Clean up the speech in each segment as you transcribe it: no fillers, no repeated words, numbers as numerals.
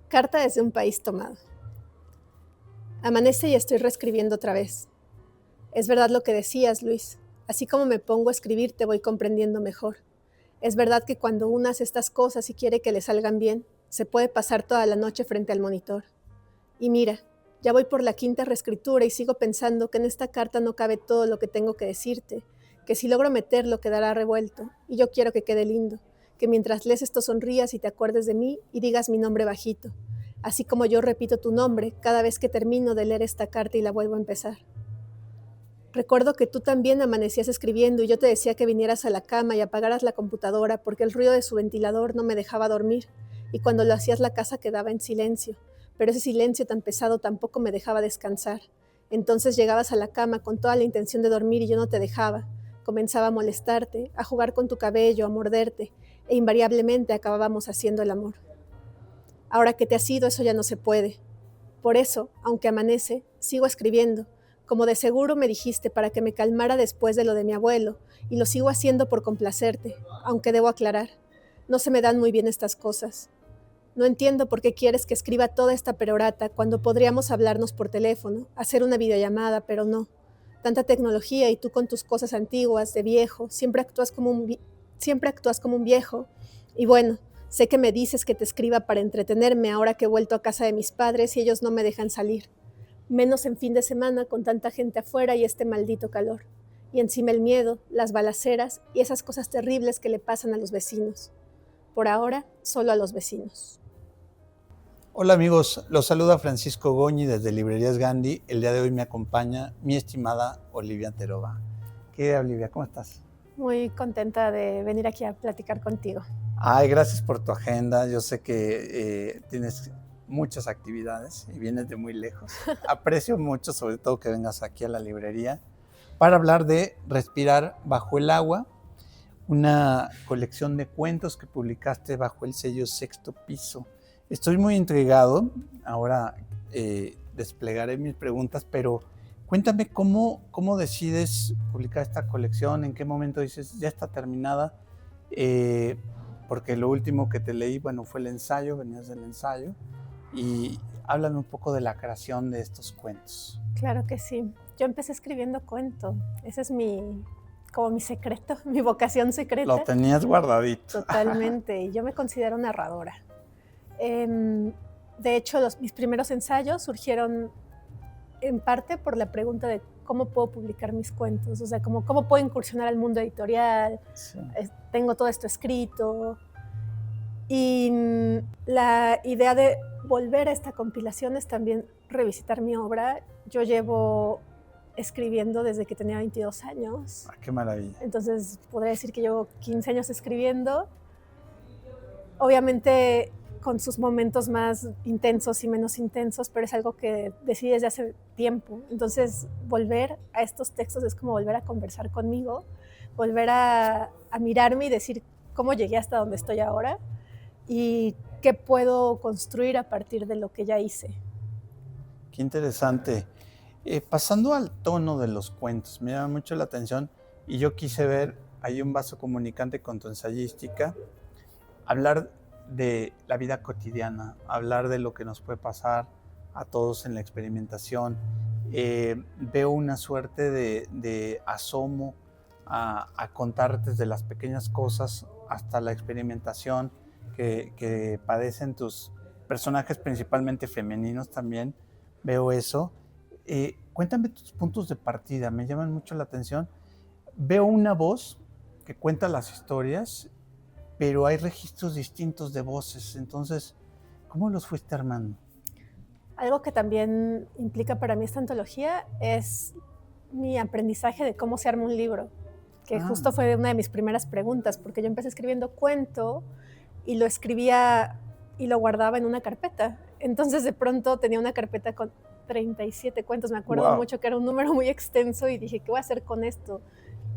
Carta desde un país tomado. Amanece y estoy reescribiendo otra vez. Es verdad lo que decías, Luis. Así como me pongo a escribir, te voy comprendiendo mejor. Es verdad que cuando uno hace estas cosas y quiere que le salgan bien, se puede pasar toda la noche frente al monitor. Y mira, ya voy por la quinta reescritura y sigo pensando que en esta carta no cabe todo lo que tengo que decirte, que si logro meterlo quedará revuelto, y yo quiero que quede lindo, que mientras lees esto sonrías y te acuerdes de mí y digas mi nombre bajito, así como yo repito tu nombre cada vez que termino de leer esta carta y la vuelvo a empezar. Recuerdo que tú también amanecías escribiendo y yo te decía que vinieras a la cama y apagaras la computadora porque el ruido de su ventilador no me dejaba dormir, y cuando lo hacías la casa quedaba en silencio, pero ese silencio tan pesado tampoco me dejaba descansar. Entonces llegabas a la cama con toda la intención de dormir y yo no te dejaba. Comenzaba a molestarte, a jugar con tu cabello, a morderte, e invariablemente acabábamos haciendo el amor. Ahora que te has ido, eso ya no se puede. Por eso, aunque amanece, sigo escribiendo, como de seguro me dijiste para que me calmara después de lo de mi abuelo, y lo sigo haciendo por complacerte, aunque debo aclarar, no se me dan muy bien estas cosas. No entiendo por qué quieres que escriba toda esta perorata cuando podríamos hablarnos por teléfono, hacer una videollamada, pero no. Tanta tecnología y tú con tus cosas antiguas, de viejo, siempre actúas como un viejo. Y bueno, sé que me dices que te escriba para entretenerme ahora que he vuelto a casa de mis padres y ellos no me dejan salir. Menos en fin de semana con tanta gente afuera y este maldito calor. Y encima el miedo, las balaceras y esas cosas terribles que le pasan a los vecinos. Por ahora, solo a los vecinos. Hola amigos, los saluda Francisco Goñi desde Librerías Gandhi. El día de hoy me acompaña mi estimada Olivia Terova. ¿Qué, Olivia? ¿Cómo estás? Muy contenta de venir aquí a platicar contigo. Ay, gracias por tu agenda. Yo sé que tienes muchas actividades y vienes de muy lejos. Aprecio mucho, sobre todo, que vengas aquí a la librería para hablar de Respirar bajo el agua, una colección de cuentos que publicaste bajo el sello Sexto Piso. Estoy muy intrigado, ahora desplegaré mis preguntas, pero cuéntame cómo decides publicar esta colección, en qué momento dices, ya está terminada, porque lo último que te leí, bueno, fue el ensayo, venías del ensayo, y háblame un poco de la creación de estos cuentos. Claro que sí. Yo empecé escribiendo cuento. Ese es como mi secreto, mi vocación secreta. Lo tenías guardadito. Totalmente. Y yo me considero narradora. De hecho, mis primeros ensayos surgieron en parte por la pregunta de cómo puedo publicar mis cuentos, o sea, cómo puedo incursionar al mundo editorial. Sí. Tengo todo esto escrito. Y la idea de volver a esta compilación es también revisitar mi obra. Yo llevo escribiendo desde que tenía 22 años. ¡Qué maravilla! Entonces, podría decir que llevo 15 años escribiendo. Obviamente, con sus momentos más intensos y menos intensos, pero es algo que decidí desde hace tiempo. Entonces, volver a estos textos es como volver a conversar conmigo, volver a mirarme y decir cómo llegué hasta donde estoy ahora y qué puedo construir a partir de lo que ya hice. Qué interesante. Pasando al tono de los cuentos, me llama mucho la atención y yo quise ver ahí un vaso comunicante con tu ensayística, hablar de la vida cotidiana, hablar de lo que nos puede pasar a todos en la experimentación. Veo una suerte de asomo a contar desde las pequeñas cosas hasta la experimentación que padecen tus personajes, principalmente femeninos también. Veo eso. Cuéntame tus puntos de partida, me llaman mucho la atención. Veo una voz que cuenta las historias, pero hay registros distintos de voces. Entonces, ¿cómo los fuiste armando? Algo que también implica para mí esta antología es mi aprendizaje de cómo se arma un libro, que justo fue una de mis primeras preguntas, porque yo empecé escribiendo cuento y lo escribía y lo guardaba en una carpeta. Entonces, de pronto tenía una carpeta con 37 cuentos. Me acuerdo mucho que era un número muy extenso y dije, ¿qué voy a hacer con esto?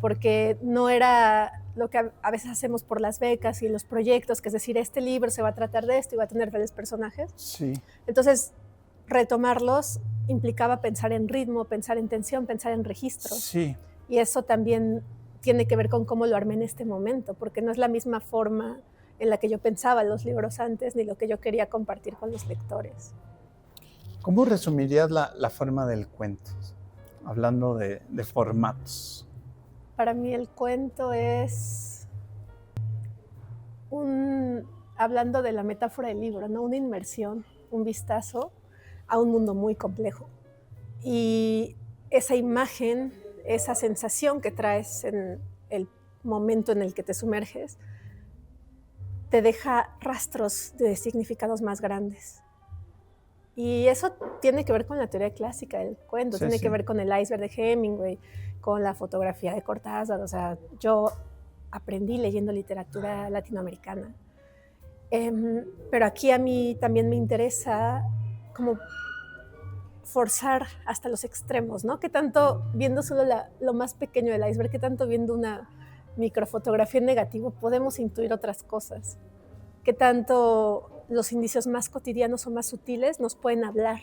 Porque no era lo que a veces hacemos por las becas y los proyectos, que es decir, este libro se va a tratar de esto y va a tener tales personajes. Sí. Entonces, retomarlos implicaba pensar en ritmo, pensar en tensión, pensar en registro. Sí. Y eso también tiene que ver con cómo lo armé en este momento, porque no es la misma forma en la que yo pensaba los libros antes, ni lo que yo quería compartir con los lectores. ¿Cómo resumirías la forma del cuento? Hablando de formatos. Para mí el cuento es hablando de la metáfora del libro, ¿no? Una inmersión, un vistazo a un mundo muy complejo. Y esa imagen, esa sensación que traes en el momento en el que te sumerges, te deja rastros de significados más grandes. Y eso tiene que ver con la teoría clásica del cuento, Sí, tiene sí. que ver con el iceberg de Hemingway, con la fotografía de Cortázar. O sea, yo aprendí leyendo literatura latinoamericana. Pero aquí a mí también me interesa como forzar hasta los extremos, ¿no? ¿Qué tanto viendo solo lo más pequeño del iceberg, qué tanto viendo una microfotografía en negativo podemos intuir otras cosas? ¿Qué tanto los indicios más cotidianos o más sutiles nos pueden hablar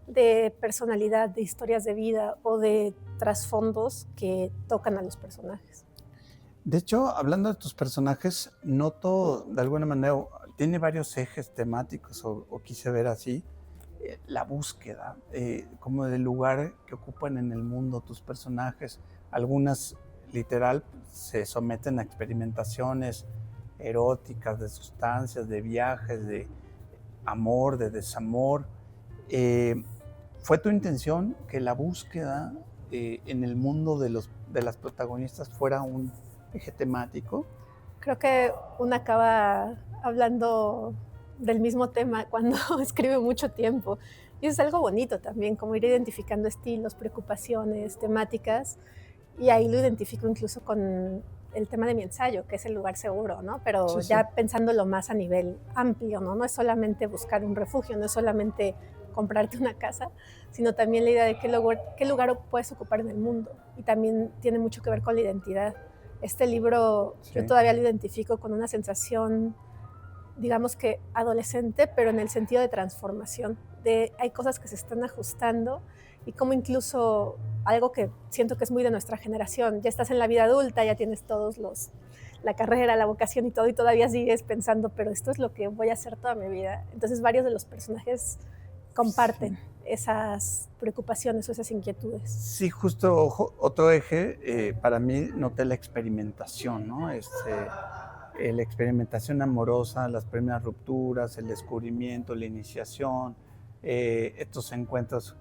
de personalidad, de historias de vida o de trasfondos que tocan a los personajes? De hecho, hablando de tus personajes, noto de alguna manera, tiene varios ejes temáticos, o quise ver así, la búsqueda, como del lugar que ocupan en el mundo tus personajes. Algunas, literal, se someten a experimentaciones eróticas, de sustancias, de viajes, de amor, de desamor. ¿Fue tu intención que la búsqueda en el mundo de las protagonistas fuera un eje temático? Creo que uno acaba hablando del mismo tema cuando escribe mucho tiempo. Y eso es algo bonito también, como ir identificando estilos, preocupaciones, temáticas. Y ahí lo identifico incluso con el tema de mi ensayo, que es el lugar seguro, ¿no? Pero Sí, sí. ya pensándolo más a nivel amplio, ¿no? No es solamente buscar un refugio, no es solamente comprarte una casa, sino también la idea de qué lugar puedes ocupar en el mundo. Y también tiene mucho que ver con la identidad. Este libro Sí. yo todavía lo identifico con una sensación, digamos que adolescente, pero en el sentido de transformación, hay cosas que se están ajustando y como incluso algo que siento que es muy de nuestra generación, ya estás en la vida adulta, ya tienes la carrera, la vocación y todo, y todavía sigues pensando, pero esto es lo que voy a hacer toda mi vida. Entonces varios de los personajes comparten esas preocupaciones o esas inquietudes. Sí, justo otro eje, para mí noté la experimentación, ¿no? La experimentación amorosa, las primeras rupturas, el descubrimiento, la iniciación, estos encuentros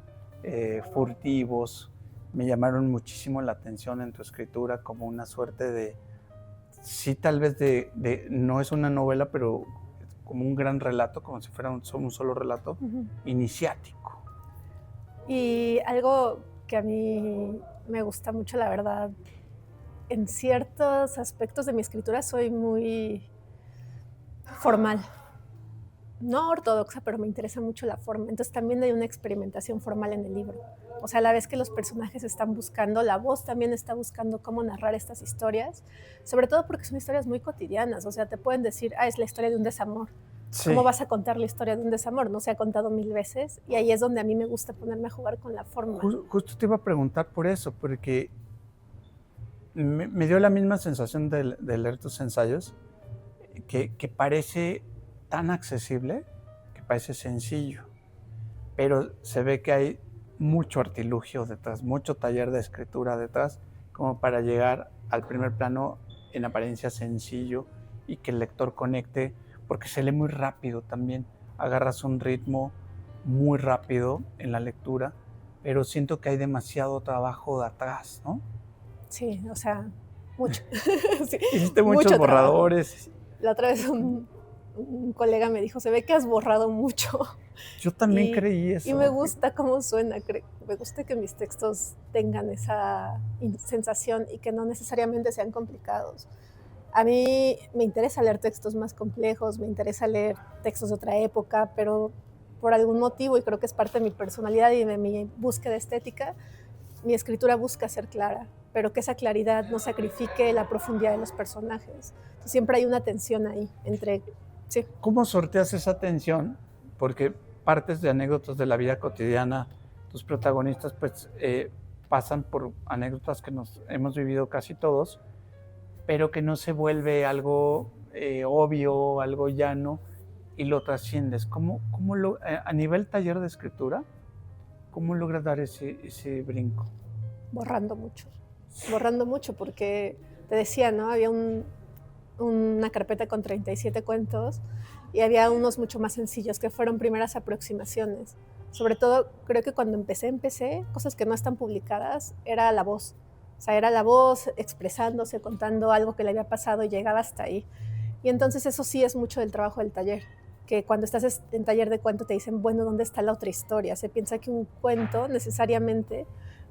furtivos, me llamaron muchísimo la atención en tu escritura como una suerte de, sí, tal vez no es una novela, pero como un gran relato, como si fuera un solo relato, iniciático. Y algo que a mí me gusta mucho, la verdad, en ciertos aspectos de mi escritura soy muy formal. No ortodoxa, pero me interesa mucho la forma. Entonces también hay una experimentación formal en el libro. O sea, a la vez que los personajes están buscando, la voz también está buscando cómo narrar estas historias, sobre todo porque son historias muy cotidianas. O sea, te pueden decir, es la historia de un desamor. Sí. ¿Cómo vas a contar la historia de un desamor? No se ha contado 1000 veces y ahí es donde a mí me gusta ponerme a jugar con la forma. Justo te iba a preguntar por eso, porque me dio la misma sensación de leer tus ensayos, que parece tan accesible, que parece sencillo, pero se ve que hay mucho artilugio detrás, mucho taller de escritura detrás, como para llegar al primer plano en apariencia sencillo y que el lector conecte, porque se lee muy rápido también, agarras un ritmo muy rápido en la lectura, pero siento que hay demasiado trabajo de atrás, ¿no? Sí, o sea, mucho. Sí, hiciste muchos borradores. Trabajo. La otra vez un colega me dijo, se ve que has borrado mucho. Yo también creí eso. Y me gusta cómo suena, me gusta que mis textos tengan esa sensación y que no necesariamente sean complicados. A mí me interesa leer textos más complejos, me interesa leer textos de otra época, pero por algún motivo, y creo que es parte de mi personalidad y de mi búsqueda estética, mi escritura busca ser clara, pero que esa claridad no sacrifique la profundidad de los personajes. Entonces, siempre hay una tensión ahí entre... Sí. ¿Cómo sorteas esa tensión? Porque partes de anécdotas de la vida cotidiana, tus protagonistas pues pasan por anécdotas que nos hemos vivido casi todos, pero que no se vuelve algo obvio, algo llano, y lo trasciendes. A nivel taller de escritura, cómo logras dar ese brinco? Borrando mucho, porque te decía, ¿no? Había una carpeta con 37 cuentos y había unos mucho más sencillos que fueron primeras aproximaciones. Sobre todo, creo que cuando empecé, cosas que no están publicadas, era la voz. O sea, era la voz expresándose, contando algo que le había pasado y llegaba hasta ahí. Y entonces eso sí es mucho del trabajo del taller, que cuando estás en taller de cuento te dicen, bueno, ¿dónde está la otra historia? Se piensa que un cuento necesariamente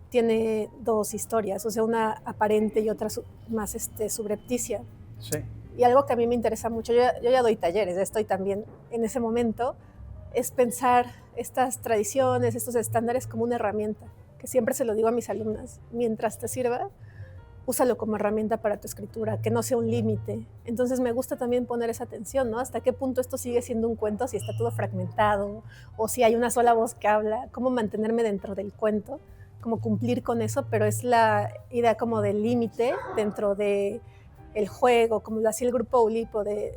tiene dos historias, o sea, una aparente y otra más subrepticia. Sí. Y algo que a mí me interesa mucho, yo ya doy talleres, ya estoy también en ese momento, es pensar estas tradiciones, estos estándares como una herramienta, que siempre se lo digo a mis alumnas, mientras te sirva, úsalo como herramienta para tu escritura, que no sea un límite. Entonces me gusta también poner esa atención, ¿no? Hasta qué punto esto sigue siendo un cuento, si está todo fragmentado, o si hay una sola voz que habla, cómo mantenerme dentro del cuento, como cumplir con eso, pero es la idea como del límite dentro de el juego, como lo hacía el grupo Ulipo, de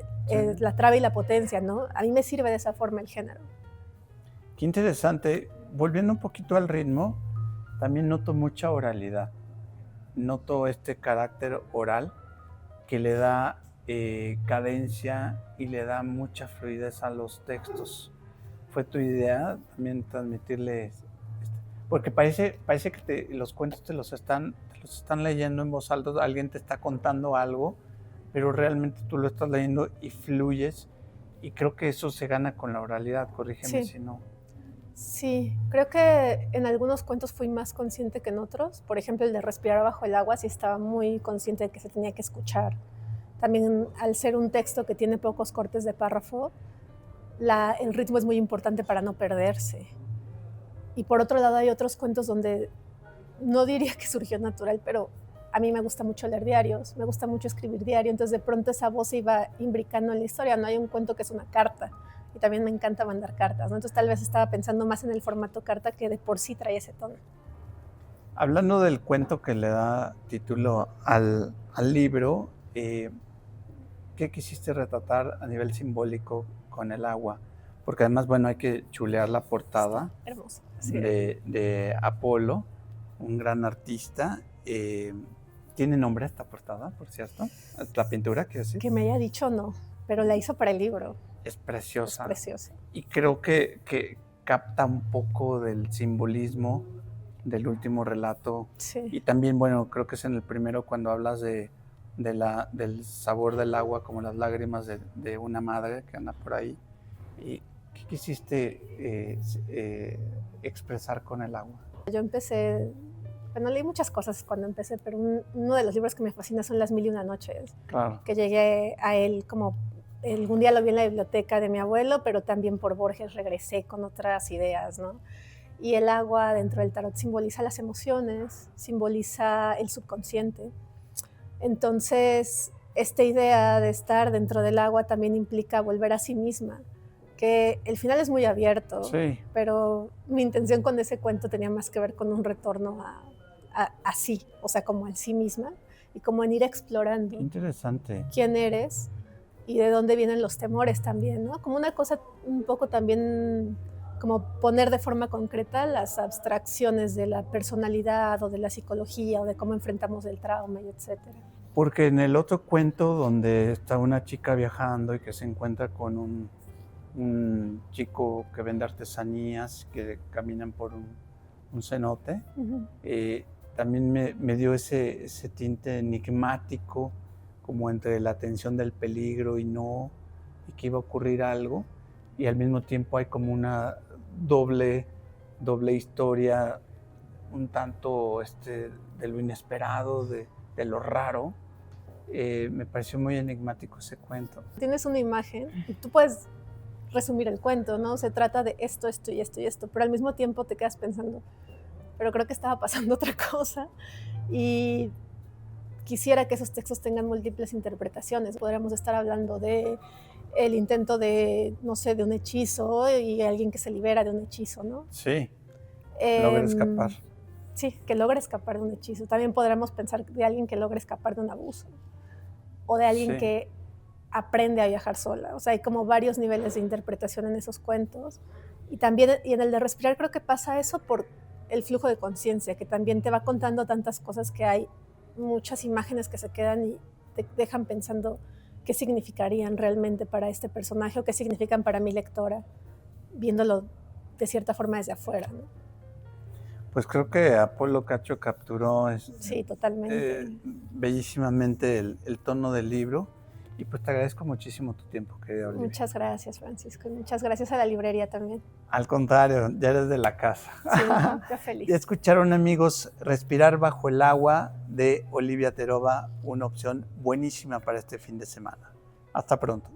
la traba y la potencia, ¿no? A mí me sirve de esa forma el género. Qué interesante. Volviendo un poquito al ritmo, también noto mucha oralidad. Noto este carácter oral que le da cadencia y le da mucha fluidez a los textos. ¿Fue tu idea también transmitirles? Porque parece que los cuentos te los están leyendo en voz alta, alguien te está contando algo, pero realmente tú lo estás leyendo y fluyes, y creo que eso se gana con la oralidad, corrígeme si no. Sí, creo que en algunos cuentos fui más consciente que en otros. Por ejemplo, el de respirar bajo el agua sí estaba muy consciente de que se tenía que escuchar. También al ser un texto que tiene pocos cortes de párrafo, el ritmo es muy importante para no perderse. Y por otro lado hay otros cuentos donde no diría que surgió natural, pero a mí me gusta mucho leer diarios, me gusta mucho escribir diario, entonces de pronto esa voz se iba imbricando en la historia. No hay un cuento que es una carta, y también me encanta mandar cartas, ¿no? Entonces tal vez estaba pensando más en el formato carta, que de por sí trae ese tono. Hablando del cuento que le da título al libro, ¿qué quisiste retratar a nivel simbólico con el agua? Porque además, bueno, hay que chulear la portada. Está hermoso. De Apolo, un gran artista. ¿Tiene nombre esta portada, por cierto? La pintura, quiero decir. Que me haya dicho no, pero la hizo para el libro. Es preciosa. Es preciosa. Y creo que capta un poco del simbolismo del último relato. Sí. Y también, bueno, creo que es en el primero cuando hablas del sabor del agua, como las lágrimas de una madre que anda por ahí. ¿Y qué quisiste expresar con el agua? Yo empecé, bueno, leí muchas cosas cuando empecé, pero uno de los libros que me fascina son Las Mil y Una Noches. Claro. Que llegué a él como, algún día lo vi en la biblioteca de mi abuelo, pero también por Borges regresé con otras ideas, ¿no? Y el agua dentro del tarot simboliza las emociones, simboliza el subconsciente. Entonces, esta idea de estar dentro del agua también implica volver a sí misma, que el final es muy abierto, sí, pero mi intención con ese cuento tenía más que ver con un retorno a sí, o sea, como al sí misma, y como en ir explorando. Qué interesante. Quién eres y de dónde vienen los temores también, ¿no? Como una cosa un poco también como poner de forma concreta las abstracciones de la personalidad o de la psicología o de cómo enfrentamos el trauma y etcétera. Porque en el otro cuento donde está una chica viajando y que se encuentra con un chico que vende artesanías, que caminan por un cenote, también me dio ese tinte enigmático, como entre la tensión del peligro y que iba a ocurrir algo, y al mismo tiempo hay como una doble historia, un tanto de lo inesperado, de lo raro. Me pareció muy enigmático ese cuento. Tienes una imagen y tú puedes resumir el cuento, ¿no? Se trata de esto, esto y esto y esto, pero al mismo tiempo te quedas pensando, pero creo que estaba pasando otra cosa, y quisiera que esos textos tengan múltiples interpretaciones. Podríamos estar hablando de el intento de, no sé, de un hechizo y alguien que se libera de un hechizo, ¿no? Sí, logra escapar. Sí, que logra escapar de un hechizo. También podríamos pensar de alguien que logra escapar de un abuso, o de alguien que aprende a viajar sola. O sea, hay como varios niveles de interpretación en esos cuentos. Y también y en el de respirar creo que pasa eso por el flujo de conciencia, que también te va contando tantas cosas que hay muchas imágenes que se quedan y te dejan pensando qué significarían realmente para este personaje o qué significan para mi lectora, viéndolo de cierta forma desde afuera, ¿no? Pues creo que Apolo Cacho capturó Sí, totalmente. bellísimamente el tono del libro y pues te agradezco muchísimo tu tiempo, querida Olivia. Muchas gracias, Francisco, y muchas gracias a la librería también. Al contrario, ya eres de la casa. Sí, yo feliz. Ya escucharon, amigos, Respirar bajo el agua de Olivia Terova, una opción buenísima para este fin de semana. Hasta pronto.